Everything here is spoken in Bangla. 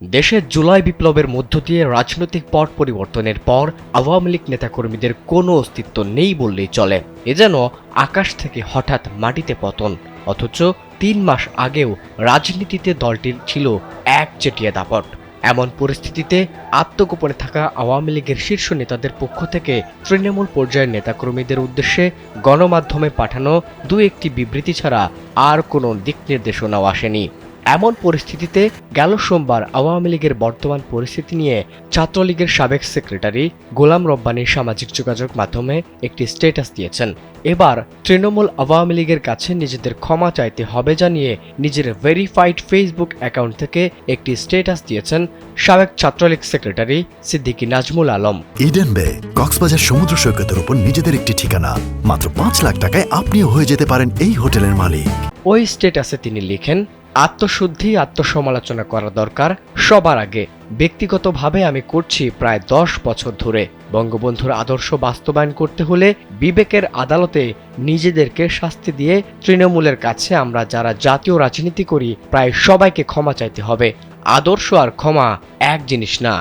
দেশে জুলাই বিপ্লবের মধ্য দিয়ে রাজনৈতিক পট পরিবর্তনের পর আওয়ামী লীগ নেতাকর্মীদের কোনো অস্তিত্ব নেই বললেই চলে। এ যেন আকাশ থেকে হঠাৎ মাটিতে পতন। অথচ ৩ মাস আগেও রাজনীতিতে দলটির ছিল একচেটিয়া দাপট। এমন পরিস্থিতিতে আত্মগোপনে থাকা আওয়ামী লীগের শীর্ষ নেতাদের পক্ষ থেকে তৃণমূল পর্যায়ের নেতাকর্মীদের উদ্দেশ্যে গণমাধ্যমে পাঠানো দু একটি বিবৃতি ছাড়া আর কোনো দিক নির্দেশনাও আসেনি। এমন পরিস্থিতিতে গেল সোমবার আওয়ামী লীগের বর্তমান পরিস্থিতি নিয়ে ছাত্রলীগের সাবেক সেক্রেটারি গোলাম রব্বানী সামাজিক যোগাযোগ মাধ্যমে একটি স্ট্যাটাস দিয়েছেন। এবার তৃণমূল আওয়ামী লীগের কাছে নিজেদের ক্ষমা চাইতে হবে জানিয়ে নিজের ভেরিফাইড ফেসবুক অ্যাকাউন্ট থেকে একটি স্ট্যাটাস দিয়েছেন সাবেক ছাত্রলীগ সেক্রেটারি সিদ্দিকী নাজমুল আলম। ইডেন বে কক্সবাজার সমুদ্র সৈকতের উপর নিজেদের একটি ঠিকানা। মাত্র ৫ লাখ টাকায় আপনিও হয়ে যেতে পারেন এই হোটেলের মালিক। ওই স্ট্যাটাসে তিনি লিখেন, আত্মশুদ্ধি আত্মসমালোচনা করা দরকার সবার আগে। ব্যক্তিগতভাবে আমি করছি প্রায় ১০ বছর ধরে। বঙ্গবন্ধুর আদর্শ বাস্তবায়ন করতে হলে বিবেকের আদালতে নিজেদেরকে শাস্তি দিয়ে তৃণমূলের কাছে আমরা যারা জাতীয় রাজনীতি করি প্রায় সবাইকে ক্ষমা চাইতে হবে। আদর্শ আর ক্ষমা এক জিনিস না।